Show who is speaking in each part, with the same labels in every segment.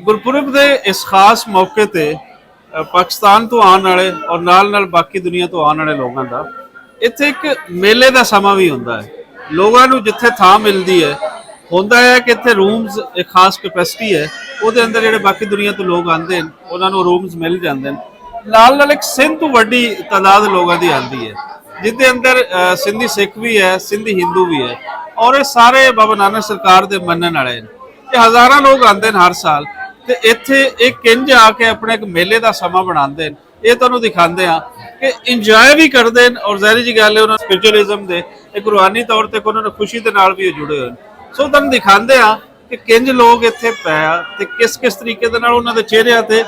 Speaker 1: ਗੁਰਪੁਰਬ ਦੇ ਇਸ ਖਾਸ ਮੌਕੇ ਤੇ ਪਾਕਿਸਤਾਨ ਤੋਂ ਆਉਣ ਵਾਲੇ ਔਰ ਨਾਲ ਬਾਕੀ ਦੁਨੀਆ ਤੋਂ ਆਉਣ ਵਾਲੇ ਲੋਕਾਂ ਦਾ ਇੱਥੇ ਇੱਕ ਮੇਲੇ ਦਾ ਸਮਾਂ ਵੀ ਹੁੰਦਾ ਹੈ। ਲੋਕਾਂ ਨੂੰ ਜਿੱਥੇ ਥਾਂ ਮਿਲਦੀ ਹੈ ਹੁੰਦਾ ਹੈ ਕਿ ਇੱਥੇ ਰੂਮਸ ਇੱਕ ਖਾਸ ਕੈਪੈਸਿਟੀ ਹੈ, ਉਹਦੇ ਅੰਦਰ ਜਿਹੜੇ ਬਾਕੀ ਦੁਨੀਆ ਤੋਂ ਲੋਕ ਆਉਂਦੇ ਨੇ ਉਹਨਾਂ ਨੂੰ ਰੂਮਸ ਮਿਲ ਜਾਂਦੇ ਨੇ। ਨਾਲ ਇੱਕ ਸਿੰਧ ਤੋਂ ਵੱਡੀ ਤਾਦਾਦ ਲੋਕਾਂ ਦੀ ਆਉਂਦੀ ਹੈ, ਜਿਹਦੇ ਅੰਦਰ ਸਿੰਧੀ ਸਿੱਖ ਵੀ ਹੈ, ਸਿੰਧੀ ਹਿੰਦੂ ਵੀ ਹੈ, ਔਰ ਇਹ ਸਾਰੇ ਬਾਬਾ ਨਾਨਕ ਸਰਕਾਰ ਦੇ ਮੰਨਣ ਵਾਲੇ ਨੇ। ਤੇ ਹਜ਼ਾਰਾਂ ਲੋਕ ਆਉਂਦੇ ਨੇ ਹਰ ਸਾਲ ਤੇ ਇੱਥੇ ਇਹ ਕਿੰਜ ਆ ਕੇ ਆਪਣੇ ਇੱਕ ਮੇਲੇ ਦਾ ਸਮਾਂ ਬਣਾਉਂਦੇ ਨੇ। ਇਹ ਤੁਹਾਨੂੰ ਦਿਖਾਉਂਦੇ ਆ ਕਿ ਇੰਜੋਏ ਵੀ ਕਰਦੇ ਨੇ ਔਰ ਜ਼ਾਹਿਰ ਜੀ ਗੱਲ ਹੈ ਉਹਨਾਂ ਸਪਿਰਚੁਅਲਿਜ਼ਮ ਦੇ ਇੱਕ ਰੂਹਾਨੀ ਤੌਰ ਤੇ ਉਹਨਾਂ ਨੂੰ ਖੁਸ਼ੀ ਦੇ ਨਾਲ ਵੀ ਜੁੜੇ ਹੋਏ ਨੇ। ਸੋ ਤੁਹਾਨੂੰ ਦਿਖਾਉਂਦੇ ਆ ਕਿ ਕਿੰਜ ਲੋਕ ਇੱਥੇ ਪਿਆ ਤੇ ਕਿਸ ਤਰੀਕੇ ਦੇ ਨਾਲ ਉਹਨਾਂ ਦੇ ਚਿਹਰਿਆਂ ਤੇ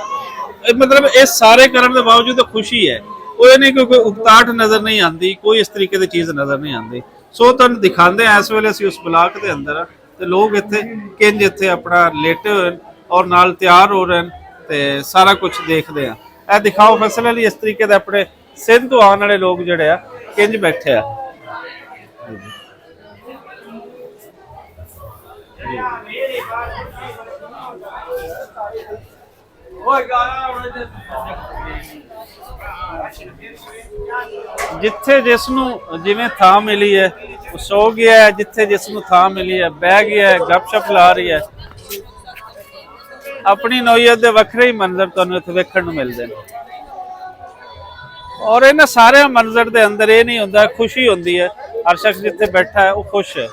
Speaker 1: ਮਤਲਬ ਇਹ ਸਾਰੇ ਕਰਨ ਦੇ ਬਾਵਜੂਦ ਖੁਸ਼ੀ ਹੈ। ਉਹ ਇਹ ਨਹੀਂ ਕੋਈ ਉਕਤਾਹਟ ਨਜ਼ਰ ਨਹੀਂ ਆਉਂਦੀ, ਕੋਈ ਇਸ ਤਰੀਕੇ ਦੀ ਚੀਜ਼ ਨਜ਼ਰ ਨਹੀਂ ਆਉਂਦੀ। ਸੋ ਤੁਹਾਨੂੰ ਦਿਖਾਉਂਦੇ ਆ ਇਸ ਵੇਲੇ ਅਸੀਂ ਉਸ ਬਲਾਕ ਦੇ ਅੰਦਰ ਤੇ ਲੋਕ ਇੱਥੇ ਕਿੰਜ ਇੱਥੇ ਆਪਣਾ ਲੇਟੇ ਹੋਏ ਔਰ ਨਾਲ ਤਿਆਰ ਹੋ ਰਹੇ ਤੇ ਸਾਰਾ ਕੁਝ ਦੇਖਦੇ ਆ। ਇਹ ਦਿਖਾਓ ਫਸਲ ਲਈ ਇਸ ਤਰੀਕੇ ਦੇ ਆਪਣੇ ਸਿੰਧ ਤੋਂ ਆਉਣ ਵਾਲੇ ਲੋਕ ਜਿਹੜੇ ਆ ਕਿੰਜ ਬੈਠੇ ਆ। ਜਿੱਥੇ ਜਿਸ ਨੂੰ ਜਿਵੇਂ ਥਾਂ ਮਿਲੀ ਹੈ ਉਹ ਸੋ ਗਿਆ ਹੈ, ਜਿੱਥੇ ਜਿਸ ਨੂੰ ਥਾਂ ਮਿਲੀ ਹੈ ਬਹਿ ਗਿਆ ਹੈ, ਗੱਪਸ਼ਪ ਲਾ ਰਹੀ ਹੈ। ਆਪਣੀ ਨੋਈਅਤ ਦੇ ਵੱਖਰੇ ਹੀ ਮੰਜ਼ਰ ਤੁਹਾਨੂੰ ਇੱਥੇ ਵੇਖਣ ਨੂੰ ਮਿਲਦੇ ਨੇ। ਔਰ ਇਹਨਾਂ ਸਾਰੇ ਮੰਜ਼ਰ ਦੇ ਅੰਦਰ ਇਹ ਨਹੀਂ ਹੁੰਦਾ, ਖੁਸ਼ੀ ਹੁੰਦੀ ਹੈ। ਹਰ ਸ਼ਖਸ ਜਿੱਥੇ ਬੈਠਾ ਹੈ ਉਹ ਖੁਸ਼ ਹੈ।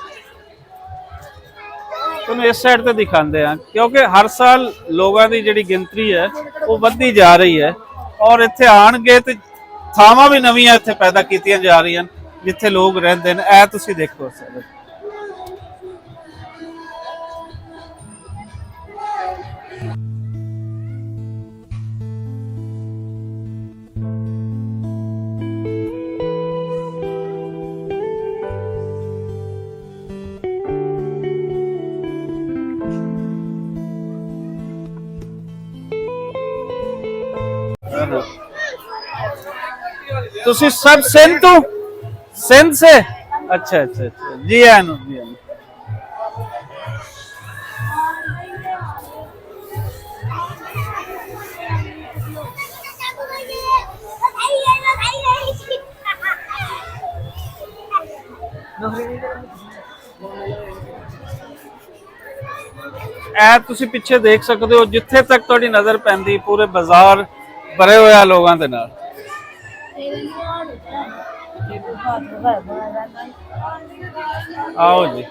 Speaker 1: ਤੁਹਾਨੂੰ ਇਸ ਸਾਈਡ ਤੇ ਦਿਖਾਉਂਦੇ ਆ ਕਿਉਂਕਿ ਹਰ ਸਾਲ ਲੋਕਾਂ ਦੀ ਜਿਹੜੀ ਗਿਣਤੀ ਹੈ ਉਹ ਵੱਧਦੀ ਜਾ ਰਹੀ ਹੈ ਔਰ ਇੱਥੇ ਆਣਗੇ ਤੇ ਥਾਵਾਂ ਵੀ ਨਵੀਆਂ ਇੱਥੇ ਪੈਦਾ ਕੀਤੀਆਂ ਜਾ ਰਹੀਆਂ ਜਿੱਥੇ ਲੋਕ ਰਹਿੰਦੇ ਨੇ। ਇਹ ਤੁਸੀਂ ਦੇਖੋ ਸਰ तुसी सब सिंध तो सिंध से अच्छा अच्छा अच्छा जी आनु जी आनु। ਇਹ ਤੁਸੀਂ ਪਿੱਛੇ ਦੇਖ ਸਕਦੇ ਹੋ ਜਿੱਥੇ ਤੱਕ ਤੁਹਾਡੀ ਨਜ਼ਰ ਪੈਂਦੀ ਪੂਰੇ ਬਾਜ਼ਾਰ ਭਰੇ ਹੋਇਆ ਲੋਕਾਂ ਦੇ ਨਾਲ। आओ जी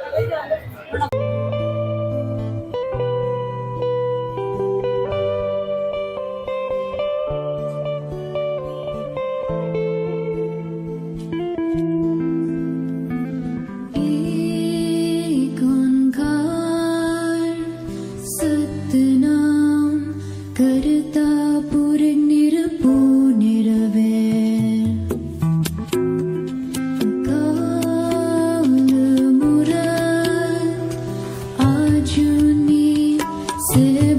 Speaker 2: से